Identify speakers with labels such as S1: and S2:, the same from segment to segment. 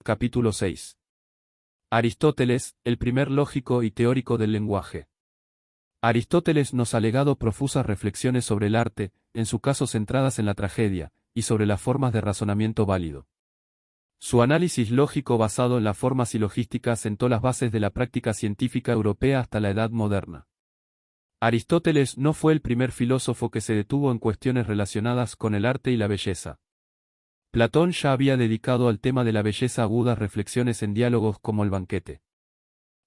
S1: Capítulo 6. Aristóteles, el primer lógico y teórico del lenguaje. Aristóteles nos ha legado profusas reflexiones sobre el arte, en su caso centradas en la tragedia, y sobre las formas de razonamiento válido. Su análisis lógico basado en la forma silogística sentó las bases de la práctica científica europea hasta la Edad Moderna. Aristóteles no fue el primer filósofo que se detuvo en cuestiones relacionadas con el arte y la belleza. Platón ya había dedicado al tema de la belleza agudas reflexiones en diálogos como El banquete.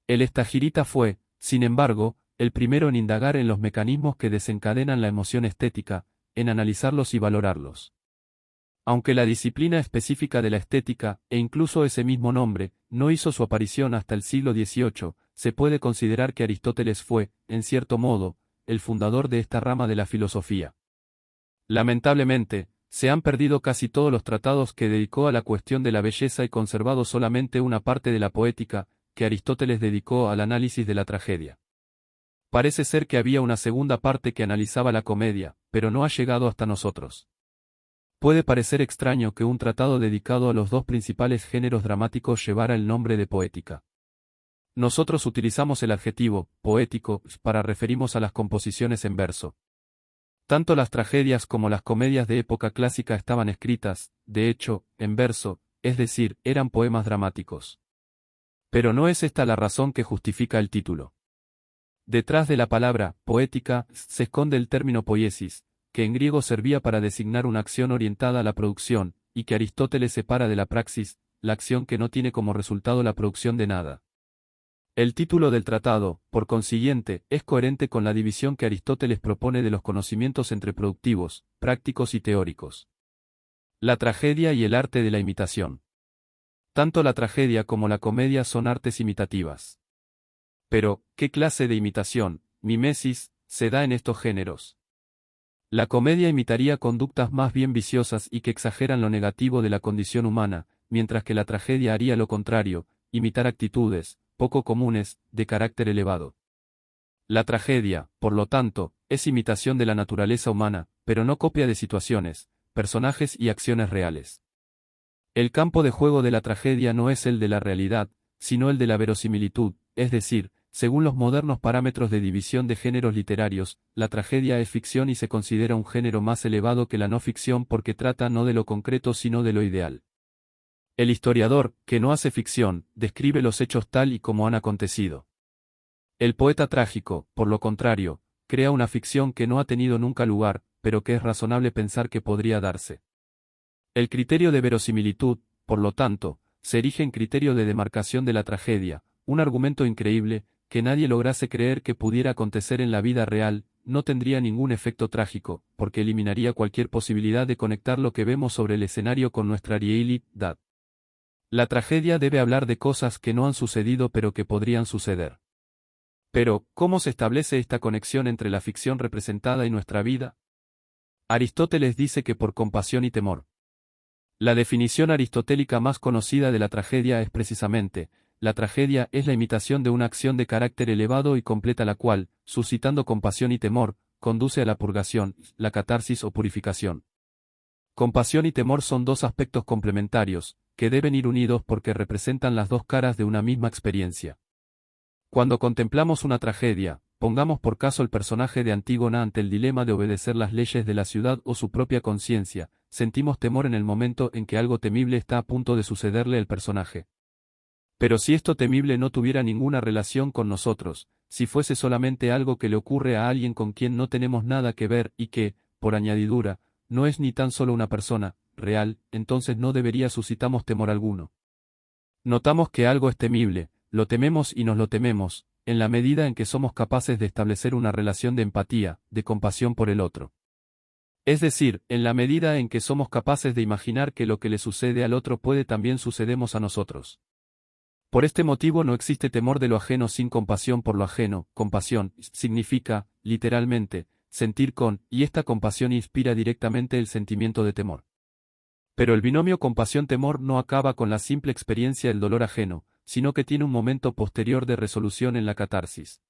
S1: El Estagirita fue, sin embargo, el primero en indagar en los mecanismos que desencadenan la emoción estética, en analizarlos y valorarlos. Aunque la disciplina específica de la estética, e incluso ese mismo nombre, no hizo su aparición hasta el siglo XVIII, se puede considerar que Aristóteles fue, en cierto modo, el fundador de esta rama de la filosofía. Lamentablemente, se han perdido casi todos los tratados que dedicó a la cuestión de la belleza y conservado solamente una parte de la poética, que Aristóteles dedicó al análisis de la tragedia. Parece ser que había una segunda parte que analizaba la comedia, pero no ha llegado hasta nosotros. Puede parecer extraño que un tratado dedicado a los dos principales géneros dramáticos llevara el nombre de poética. Nosotros utilizamos el adjetivo poético para referirnos a las composiciones en verso. Tanto las tragedias como las comedias de época clásica estaban escritas, de hecho, en verso, es decir, eran poemas dramáticos. Pero no es esta la razón que justifica el título. Detrás de la palabra poética se esconde el término poiesis, que en griego servía para designar una acción orientada a la producción, y que Aristóteles separa de la praxis, la acción que no tiene como resultado la producción de nada. El título del tratado, por consiguiente, es coherente con la división que Aristóteles propone de los conocimientos entre productivos, prácticos y teóricos. La tragedia y el arte de la imitación. Tanto la tragedia como la comedia son artes imitativas. Pero, ¿qué clase de imitación, mimesis, se da en estos géneros? La comedia imitaría conductas más bien viciosas y que exageran lo negativo de la condición humana, mientras que la tragedia haría lo contrario, imitar actitudes, poco comunes, de carácter elevado. La tragedia, por lo tanto, es imitación de la naturaleza humana, pero no copia de situaciones, personajes y acciones reales. El campo de juego de la tragedia no es el de la realidad, sino el de la verosimilitud, es decir, según los modernos parámetros de división de géneros literarios, la tragedia es ficción y se considera un género más elevado que la no ficción porque trata no de lo concreto sino de lo ideal. El historiador, que no hace ficción, describe los hechos tal y como han acontecido. El poeta trágico, por lo contrario, crea una ficción que no ha tenido nunca lugar, pero que es razonable pensar que podría darse. El criterio de verosimilitud, por lo tanto, se erige en criterio de demarcación de la tragedia, un argumento increíble, que nadie lograse creer que pudiera acontecer en la vida real, no tendría ningún efecto trágico, porque eliminaría cualquier posibilidad de conectar lo que vemos sobre el escenario con nuestra realidad. La tragedia debe hablar de cosas que no han sucedido pero que podrían suceder. Pero, ¿cómo se establece esta conexión entre la ficción representada y nuestra vida? Aristóteles dice que por compasión y temor. La definición aristotélica más conocida de la tragedia es precisamente, la tragedia es la imitación de una acción de carácter elevado y completa la cual, suscitando compasión y temor, conduce a la purgación, la catarsis o purificación. Compasión y temor son dos aspectos complementarios, que deben ir unidos porque representan las dos caras de una misma experiencia. Cuando contemplamos una tragedia, pongamos por caso el personaje de Antígona ante el dilema de obedecer las leyes de la ciudad o su propia conciencia, sentimos temor en el momento en que algo temible está a punto de sucederle al personaje. Pero si esto temible no tuviera ninguna relación con nosotros, si fuese solamente algo que le ocurre a alguien con quien no tenemos nada que ver y que, por añadidura, no es ni tan solo una persona real, entonces no debería suscitamos temor alguno. Notamos que algo es temible, lo tememos y nos lo tememos, en la medida en que somos capaces de establecer una relación de empatía, de compasión por el otro. Es decir, en la medida en que somos capaces de imaginar que lo que le sucede al otro puede también sucedemos a nosotros. Por este motivo no existe temor de lo ajeno sin compasión por lo ajeno. Compasión significa, literalmente, sentir con, y esta compasión inspira directamente el sentimiento de temor. Pero el binomio compasión-temor no acaba con la simple experiencia del dolor ajeno, sino que tiene un momento posterior de resolución en la catarsis.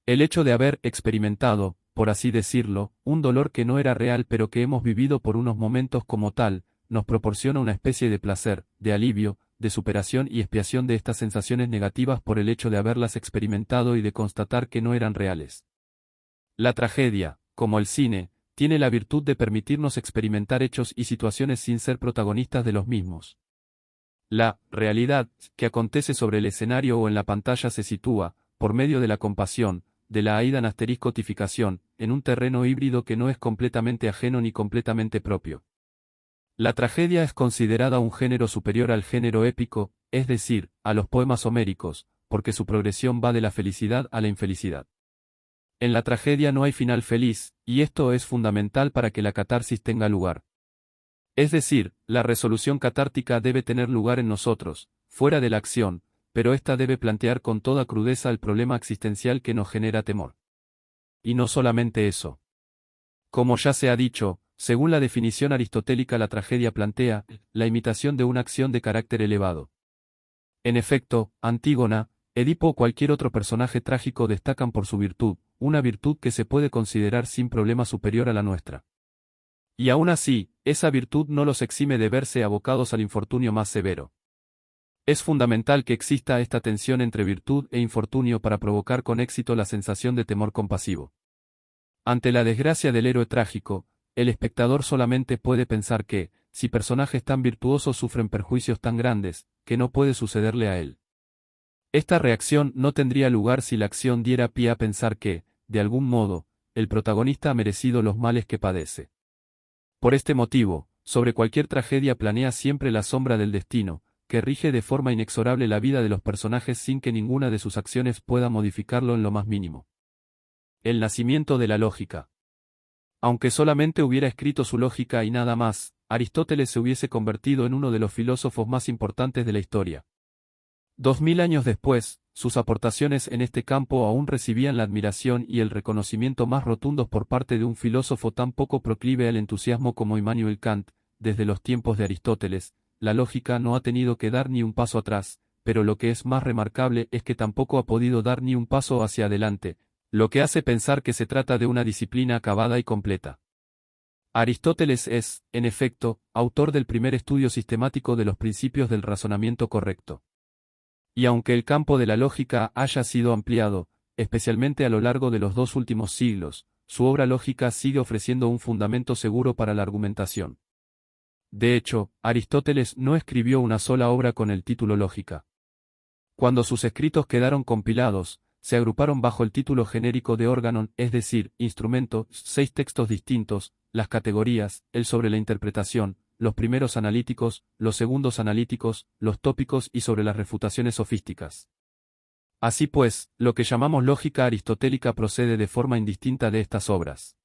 S1: El hecho de haber experimentado, por así decirlo, un dolor que no era real pero que hemos vivido por unos momentos como tal, nos proporciona una especie de placer, de alivio, de superación y expiación de estas sensaciones negativas por el hecho de haberlas experimentado y de constatar que no eran reales. La tragedia, como el cine, tiene la virtud de permitirnos experimentar hechos y situaciones sin ser protagonistas de los mismos. La realidad que acontece sobre el escenario o en la pantalla se sitúa, por medio de la compasión, de la aidan-tificación, en un terreno híbrido que no es completamente ajeno ni completamente propio. La tragedia es considerada un género superior al género épico, es decir, a los poemas homéricos, porque su progresión va de la felicidad a la infelicidad. En la tragedia no hay final feliz, y esto es fundamental para que la catarsis tenga lugar. Es decir, la resolución catártica debe tener lugar en nosotros, fuera de la acción, pero ésta debe plantear con toda crudeza el problema existencial que nos genera temor. Y no solamente eso. Como ya se ha dicho, según la definición aristotélica, la tragedia plantea la imitación de una acción de carácter elevado. En efecto, Antígona, Edipo o cualquier otro personaje trágico destacan por su virtud, una virtud que se puede considerar sin problema superior a la nuestra. Y aún así, esa virtud no los exime de verse abocados al infortunio más severo. Es fundamental que exista esta tensión entre virtud e infortunio para provocar con éxito la sensación de temor compasivo. Ante la desgracia del héroe trágico, el espectador solamente puede pensar que, si personajes tan virtuosos sufren perjuicios tan grandes, que no puede sucederle a él. Esta reacción no tendría lugar si la acción diera pie a pensar que, de algún modo, el protagonista ha merecido los males que padece. Por este motivo, sobre cualquier tragedia planea siempre la sombra del destino, que rige de forma inexorable la vida de los personajes sin que ninguna de sus acciones pueda modificarlo en lo más mínimo. El nacimiento de la lógica. Aunque solamente hubiera escrito su lógica y nada más, Aristóteles se hubiese convertido en uno de los filósofos más importantes de la historia. 2000 años después, sus aportaciones en este campo aún recibían la admiración y el reconocimiento más rotundos por parte de un filósofo tan poco proclive al entusiasmo como Immanuel Kant. Desde los tiempos de Aristóteles, la lógica no ha tenido que dar ni un paso atrás, pero lo que es más remarcable es que tampoco ha podido dar ni un paso hacia adelante, lo que hace pensar que se trata de una disciplina acabada y completa. Aristóteles es, en efecto, autor del primer estudio sistemático de los principios del razonamiento correcto. Y aunque el campo de la lógica haya sido ampliado, especialmente a lo largo de los 2 últimos siglos, su obra lógica sigue ofreciendo un fundamento seguro para la argumentación. De hecho, Aristóteles no escribió una sola obra con el título Lógica. Cuando sus escritos quedaron compilados, se agruparon bajo el título genérico de órganon, es decir, instrumento, 6 textos distintos, las categorías, el sobre la interpretación, los primeros analíticos, los segundos analíticos, los tópicos y sobre las refutaciones sofísticas. Así pues, lo que llamamos lógica aristotélica procede de forma indistinta de estas obras.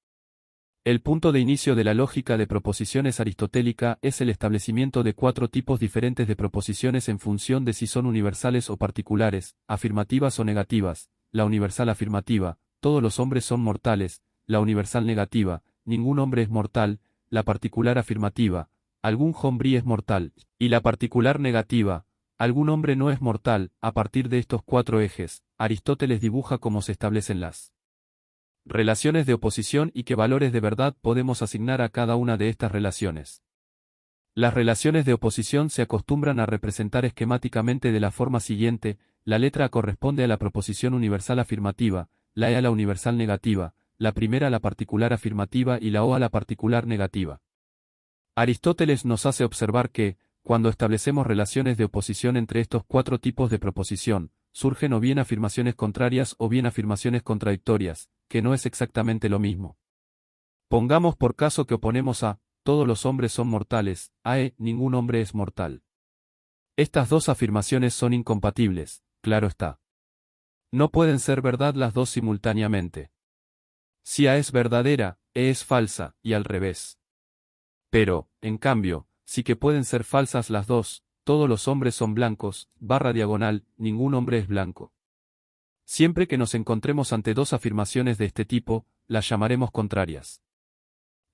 S1: El punto de inicio de la lógica de proposiciones aristotélica es el establecimiento de 4 tipos diferentes de proposiciones en función de si son universales o particulares, afirmativas o negativas: la universal afirmativa, todos los hombres son mortales; la universal negativa, ningún hombre es mortal; la particular afirmativa, algún hombrí es mortal; y la particular negativa, algún hombre no es mortal. A partir de estos 4 ejes, Aristóteles dibuja cómo se establecen las relaciones de oposición y qué valores de verdad podemos asignar a cada una de estas relaciones. Las relaciones de oposición se acostumbran a representar esquemáticamente de la forma siguiente: la letra A corresponde a la proposición universal afirmativa, la E a la universal negativa, la primera a la particular afirmativa y la O a la particular negativa. Aristóteles nos hace observar que, cuando establecemos relaciones de oposición entre estos 4 tipos de proposición, surgen o bien afirmaciones contrarias o bien afirmaciones contradictorias, que no es exactamente lo mismo. Pongamos por caso que oponemos a todos los hombres son mortales, a ningún hombre es mortal. Estas 2 afirmaciones son incompatibles, claro está. No pueden ser verdad las 2 simultáneamente. Si A es verdadera, E es falsa, y al revés. Pero, en cambio, sí que pueden ser falsas las 2, todos los hombres son blancos, /diagonal, ningún hombre es blanco. Siempre que nos encontremos ante 2 afirmaciones de este tipo, las llamaremos contrarias.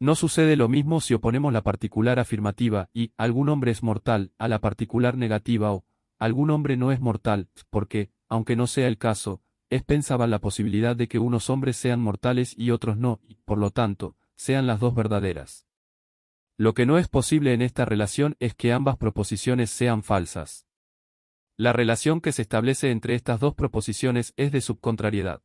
S1: No sucede lo mismo si oponemos la particular afirmativa y algún hombre es mortal a la particular negativa o algún hombre no es mortal, porque, aunque no sea el caso, es pensable la posibilidad de que unos hombres sean mortales y otros no, y, por lo tanto, sean las 2 verdaderas. Lo que no es posible en esta relación es que ambas proposiciones sean falsas. La relación que se establece entre estas dos proposiciones es de subcontrariedad.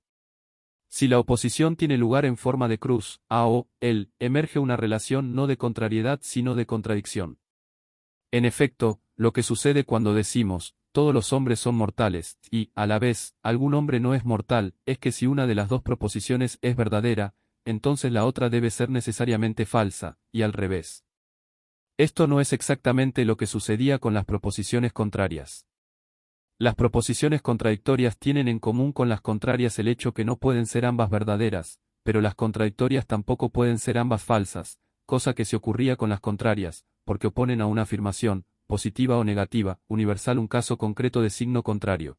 S1: Si la oposición tiene lugar en forma de cruz, a o, el, emerge una relación no de contrariedad sino de contradicción. En efecto, lo que sucede cuando decimos, todos los hombres son mortales, y, a la vez, algún hombre no es mortal, es que si una de las dos proposiciones es verdadera, entonces la otra debe ser necesariamente falsa, y al revés. Esto no es exactamente lo que sucedía con las proposiciones contrarias. Las proposiciones contradictorias tienen en común con las contrarias el hecho que no pueden ser ambas verdaderas, pero las contradictorias tampoco pueden ser ambas falsas, cosa que se ocurría con las contrarias, porque oponen a una afirmación, positiva o negativa, universal un caso concreto de signo contrario.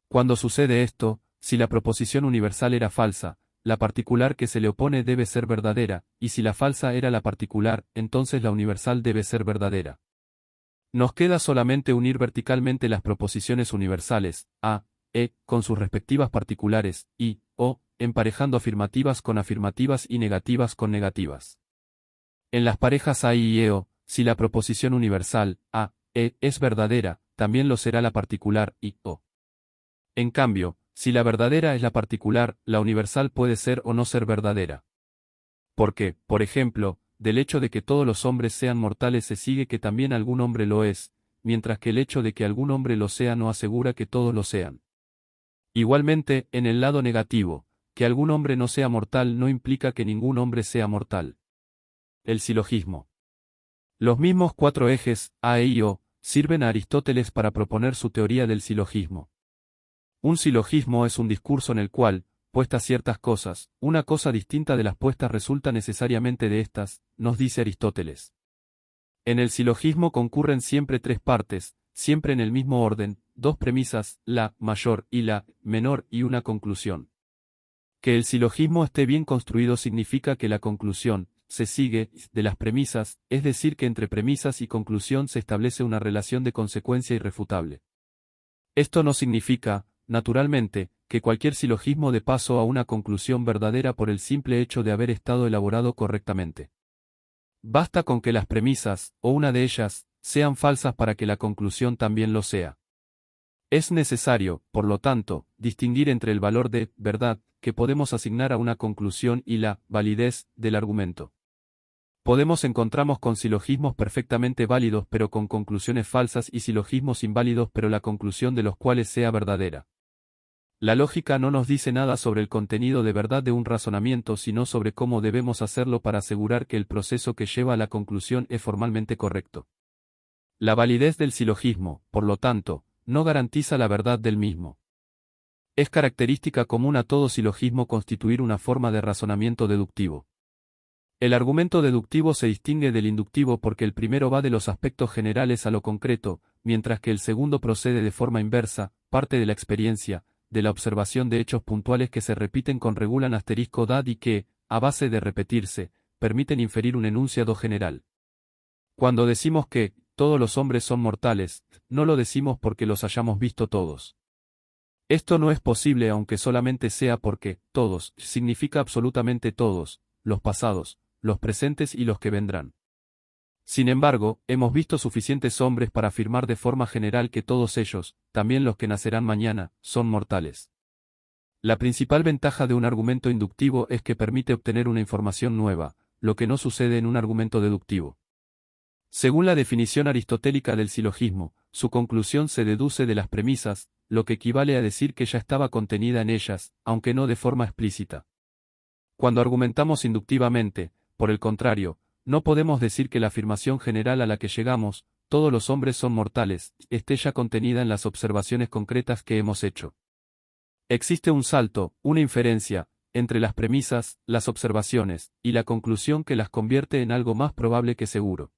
S1: Cuando sucede esto, si la proposición universal era falsa, la particular que se le opone debe ser verdadera, y si la falsa era la particular, entonces la universal debe ser verdadera. Nos queda solamente unir verticalmente las proposiciones universales, a, e, con sus respectivas particulares, y, o, emparejando afirmativas con afirmativas y negativas con negativas. En las parejas a y o, si la proposición universal, a, e, es verdadera, también lo será la particular, y, o. En cambio, si la verdadera es la particular, la universal puede ser o no ser verdadera. Porque, por ejemplo, del hecho de que todos los hombres sean mortales se sigue que también algún hombre lo es, mientras que el hecho de que algún hombre lo sea no asegura que todos lo sean. Igualmente, en el lado negativo, que algún hombre no sea mortal no implica que ningún hombre sea mortal. El silogismo. Los mismos cuatro ejes, A, E y O, sirven a Aristóteles para proponer su teoría del silogismo. Un silogismo es un discurso en el cual, puestas ciertas cosas, una cosa distinta de las puestas resulta necesariamente de estas, nos dice Aristóteles. En el silogismo concurren siempre tres partes, siempre en el mismo orden, dos premisas, la mayor y la menor y una conclusión. Que el silogismo esté bien construido significa que la conclusión se sigue de las premisas, es decir que entre premisas y conclusión se establece una relación de consecuencia irrefutable. Esto no significa, naturalmente, que cualquier silogismo dé paso a una conclusión verdadera por el simple hecho de haber estado elaborado correctamente. Basta con que las premisas, o una de ellas, sean falsas para que la conclusión también lo sea. Es necesario, por lo tanto, distinguir entre el valor de verdad que podemos asignar a una conclusión y la validez del argumento. Podemos encontrarnos con silogismos perfectamente válidos pero con conclusiones falsas y silogismos inválidos pero la conclusión de los cuales sea verdadera. La lógica no nos dice nada sobre el contenido de verdad de un razonamiento sino sobre cómo debemos hacerlo para asegurar que el proceso que lleva a la conclusión es formalmente correcto. La validez del silogismo, por lo tanto, no garantiza la verdad del mismo. Es característica común a todo silogismo constituir una forma de razonamiento deductivo. El argumento deductivo se distingue del inductivo porque el primero va de los aspectos generales a lo concreto, mientras que el segundo procede de forma inversa, parte de la experiencia, de la observación de hechos puntuales que se repiten con regulan asterisco dad y que, a base de repetirse, permiten inferir un enunciado general. Cuando decimos que todos los hombres son mortales, no lo decimos porque los hayamos visto todos. Esto no es posible aunque solamente sea porque todos significa absolutamente todos, los pasados, los presentes y los que vendrán. Sin embargo, hemos visto suficientes hombres para afirmar de forma general que todos ellos, también los que nacerán mañana, son mortales. La principal ventaja de un argumento inductivo es que permite obtener una información nueva, lo que no sucede en un argumento deductivo. Según la definición aristotélica del silogismo, su conclusión se deduce de las premisas, lo que equivale a decir que ya estaba contenida en ellas, aunque no de forma explícita. Cuando argumentamos inductivamente, por el contrario, no podemos decir que la afirmación general a la que llegamos, todos los hombres son mortales, esté ya contenida en las observaciones concretas que hemos hecho. Existe un salto, una inferencia, entre las premisas, las observaciones, y la conclusión que las convierte en algo más probable que seguro.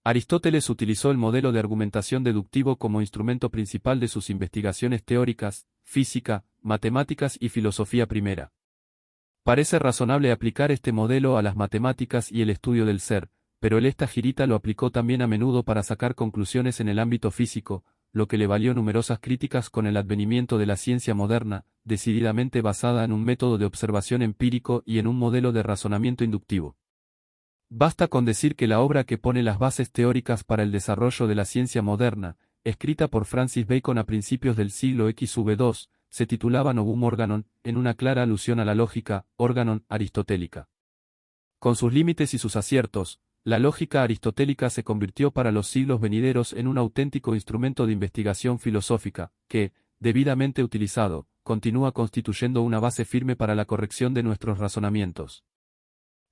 S1: Aristóteles utilizó el modelo de argumentación deductivo como instrumento principal de sus investigaciones teóricas, física, matemáticas y filosofía primera. Parece razonable aplicar este modelo a las matemáticas y el estudio del ser, pero el Estagirita lo aplicó también a menudo para sacar conclusiones en el ámbito físico, lo que le valió numerosas críticas con el advenimiento de la ciencia moderna, decididamente basada en un método de observación empírico y en un modelo de razonamiento inductivo. Basta con decir que la obra que pone las bases teóricas para el desarrollo de la ciencia moderna, escrita por Francis Bacon a principios del siglo XV, se titulaba Novum Organon, en una clara alusión a la lógica, organon, aristotélica. Con sus límites y sus aciertos, la lógica aristotélica se convirtió para los siglos venideros en un auténtico instrumento de investigación filosófica, que, debidamente utilizado, continúa constituyendo una base firme para la corrección de nuestros razonamientos.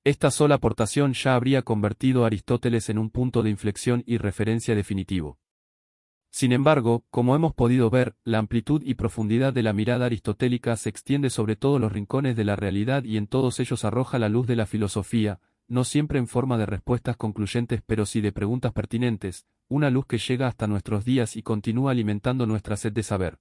S1: Esta sola aportación ya habría convertido a Aristóteles en un punto de inflexión y referencia definitivo. Sin embargo, como hemos podido ver, la amplitud y profundidad de la mirada aristotélica se extiende sobre todos los rincones de la realidad y en todos ellos arroja la luz de la filosofía, no siempre en forma de respuestas concluyentes pero sí de preguntas pertinentes, una luz que llega hasta nuestros días y continúa alimentando nuestra sed de saber.